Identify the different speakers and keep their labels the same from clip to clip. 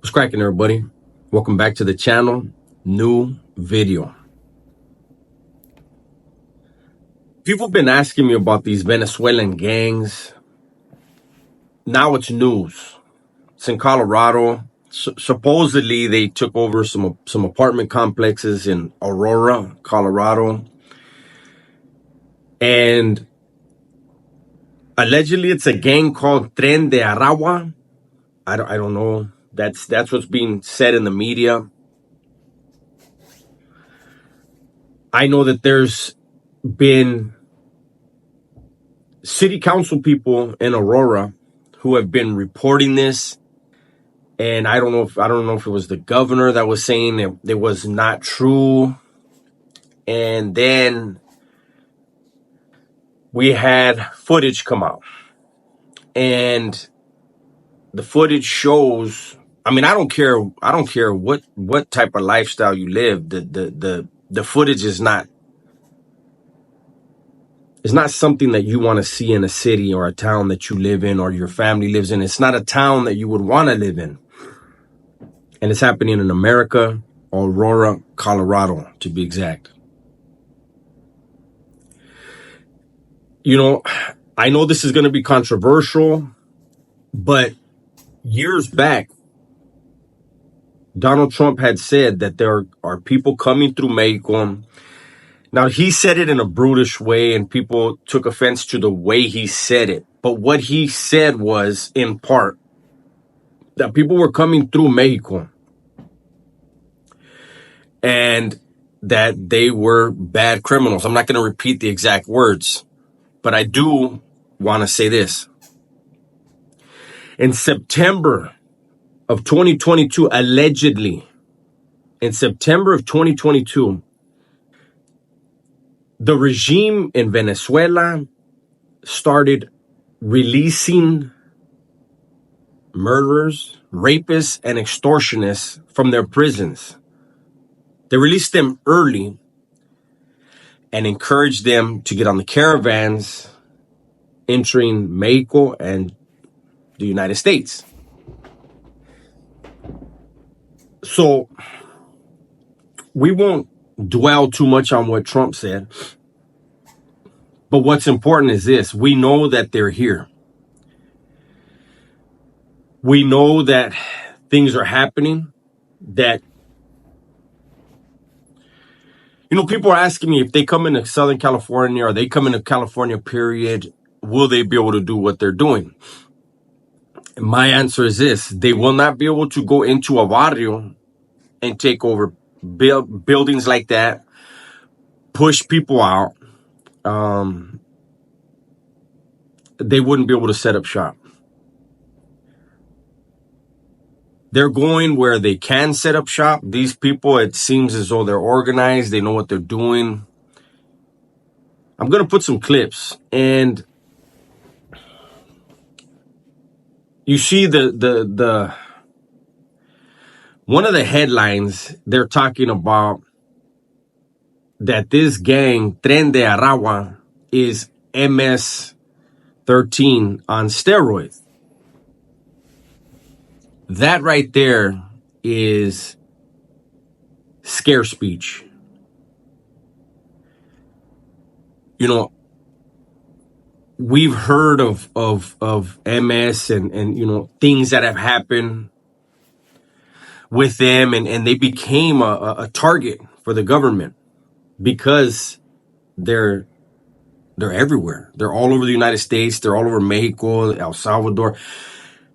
Speaker 1: What's cracking, everybody? Welcome back to the channel. New video. People have been asking me about these Venezuelan gangs. Now it's news. It's in Colorado. Supposedly they took over some apartment complexes in Aurora, Colorado. And allegedly it's a gang called Tren de Aragua. I don't know. That's what's being said in the media. I know that there's been city council people in Aurora who have been reporting this, and I don't know if it was the governor that was saying it was not true. And then we had footage come out, and the footage shows, I mean, I don't care what type of lifestyle you live. The footage is not, it's not something that you want to see in a city or a town that you live in or your family lives in. It's not a town that you would want to live in. And it's happening in America, Aurora, Colorado, to be exact. You know, I know this is going to be controversial, but years back, Donald Trump had said that there are people coming through Mexico. Now, he said it in a brutish way, and people took offense to the way he said it. But what he said was, in part, that people were coming through Mexico and that they were bad criminals. I'm not going to repeat the exact words, but I do want to say this. In September of 2022, allegedly, in September of 2022, the regime in Venezuela started releasing murderers, rapists, and extortionists from their prisons. They released them early and encouraged them to get on the caravans entering Mexico and the United States. So we won't dwell too much on what Trump said, but what's important is this: we know that they're here. We know that things are happening, that, you know, people are asking me if they come into Southern California or they come into California, period, will they be able to do what they're doing? And my answer is this: they will not be able to go into a barrio and take over buildings like that, push people out. They wouldn't be able to set up shop. They're going where they can set up shop. These people, it seems as though they're organized. They know what they're doing. I'm going to put some clips, and you see the one of the headlines, they're talking about that this gang, Tren de Aragua, is MS-13 on steroids. That right there is scare speech. You know, we've heard of MS and, you know, things that have happened with them, and they became a target for the government because they're everywhere. They're all over the United States. They're all over Mexico, El Salvador,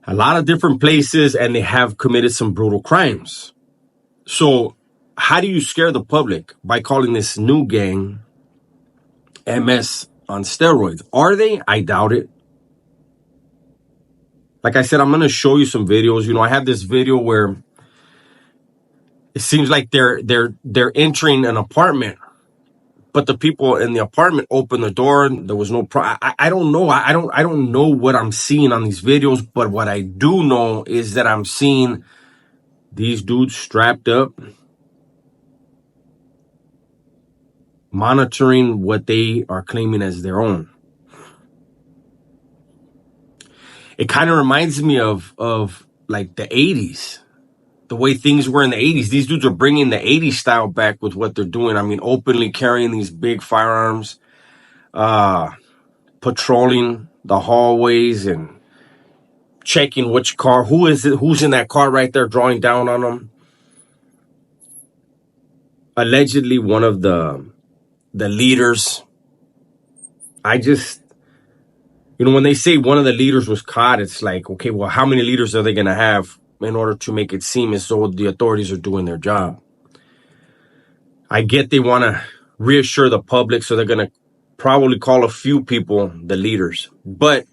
Speaker 1: a lot of different places, and they have committed some brutal crimes. So how do you scare the public? By calling this new gang MS on steroids. Are they? I doubt it. Like I said, I'm going to show you some videos. You know, I have this video where it seems like they're entering an apartment, but the people in the apartment opened the door. There was no I don't know. I don't know what I'm seeing on these videos, but what I do know is that I'm seeing these dudes strapped up, monitoring what they are claiming as their own. It kind of reminds me of like the 80s. the way things were in the 80s. These dudes are bringing the 80s style back with what they're doing. I mean, openly carrying these big firearms, patrolling the hallways and checking which car, who's in that car right there, drawing down on them. Allegedly, one of the leaders, when they say one of the leaders was caught, it's like, okay, well, how many leaders are they going to have in order to make it seem as though the authorities are doing their job? I get they want to reassure the public, so they're going to probably call a few people the leaders. But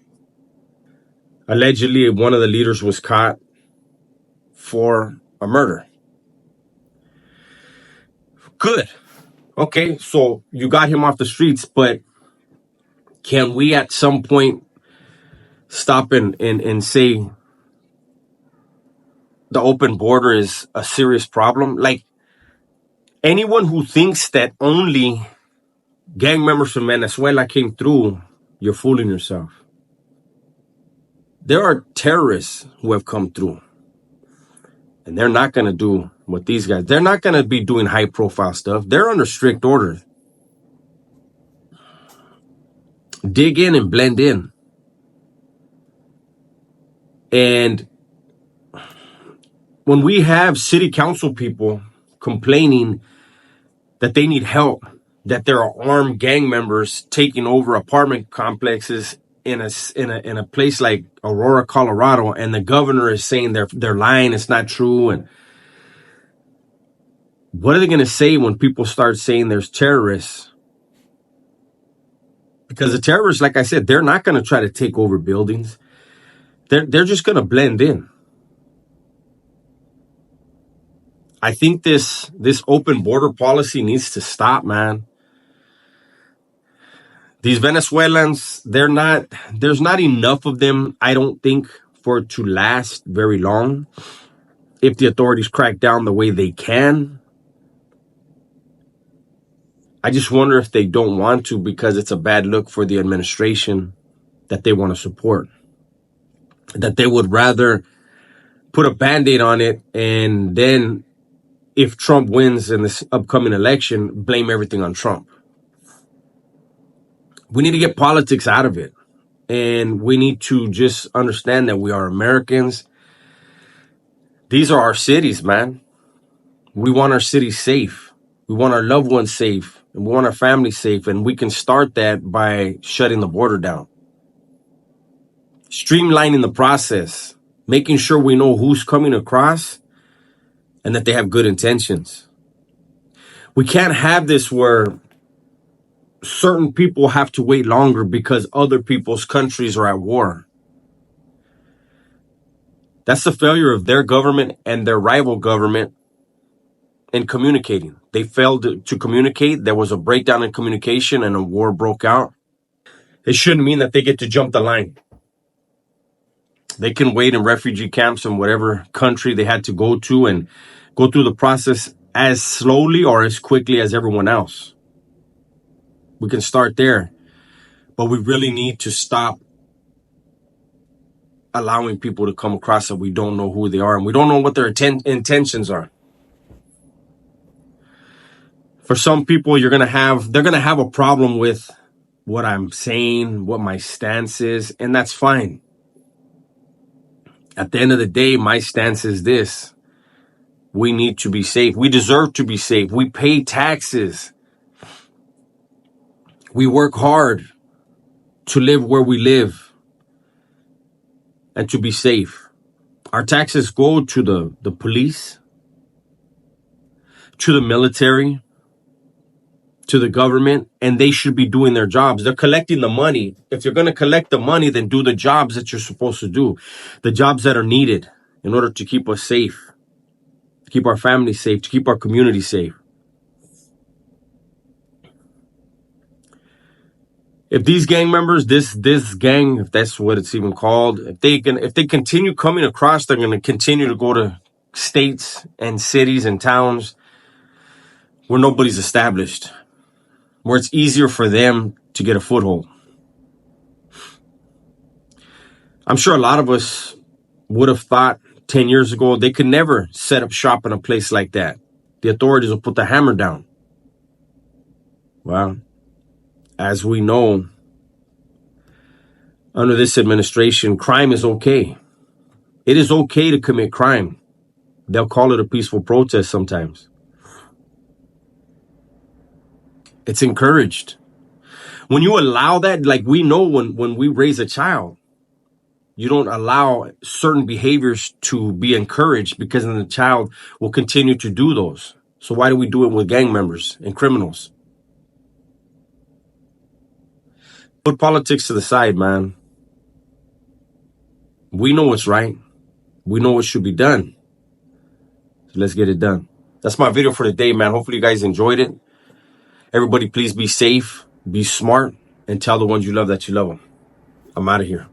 Speaker 1: allegedly, one of the leaders was caught for a murder. Good. Okay, so you got him off the streets, but can we at some point stop and say the open border is a serious problem? Like, anyone who thinks that only gang members from Venezuela came through, you're fooling yourself. There are terrorists who have come through, and they're not going to do what these guys, they're not going to be doing high profile stuff. They're under strict order. Dig in and blend in. And when we have city council people complaining that they need help, that there are armed gang members taking over apartment complexes in a place like Aurora, Colorado, and the governor is saying they're lying, it's not true. And what are they going to say when people start saying there's terrorists? Because the terrorists, like I said, they're not going to try to take over buildings. They're just going to blend in. I think this open border policy needs to stop, man. These Venezuelans, there's not enough of them, I don't think, for it to last very long if the authorities crack down the way they can. I just wonder if they don't want to because it's a bad look for the administration that they want to support. That they would rather put a Band-Aid on it and then, if Trump wins in this upcoming election, blame everything on Trump. We need to get politics out of it. And we need to just understand that we are Americans. These are our cities, man. We want our cities safe. We want our loved ones safe. And we want our family safe. And we can start that by shutting the border down. Streamlining the process. Making sure we know who's coming across and that they have good intentions. We can't have this where certain people have to wait longer because other people's countries are at war. That's the failure of their government and their rival government in communicating. They failed to communicate. There was a breakdown in communication and a war broke out. It shouldn't mean that they get to jump the line. They can wait in refugee camps in whatever country they had to go to and go through the process as slowly or as quickly as everyone else. We can start there. But we really need to stop allowing people to come across that we don't know who they are and we don't know what their intentions are. For some people, they're going to have a problem with what I'm saying, what my stance is, and that's fine. At the end of the day, my stance is this. We need to be safe. We deserve to be safe. We pay taxes. We work hard to live where we live and to be safe. Our taxes go to the police, to the military, to the government, and they should be doing their jobs. They're collecting the money. If you're going to collect the money, then do the jobs that you're supposed to do, the jobs that are needed in order to keep us safe, to keep our families safe, to keep our community safe. If these gang members, this gang, if that's what it's even called, if they continue coming across, they're going to continue to go to states and cities and towns where nobody's established, where it's easier for them to get a foothold. I'm sure a lot of us would have thought 10 years ago, they could never set up shop in a place like that. The authorities will put the hammer down. Well, as we know, under this administration, crime is okay. It is okay to commit crime. They'll call it a peaceful protest sometimes. It's encouraged. When you allow that, like we know when we raise a child, you don't allow certain behaviors to be encouraged because then the child will continue to do those. So why do we do it with gang members and criminals? Put politics to the side, man. We know what's right. We know what should be done. So let's get it done. That's my video for today, man. Hopefully you guys enjoyed it. Everybody, please be safe, be smart, and tell the ones you love that you love them. I'm out of here.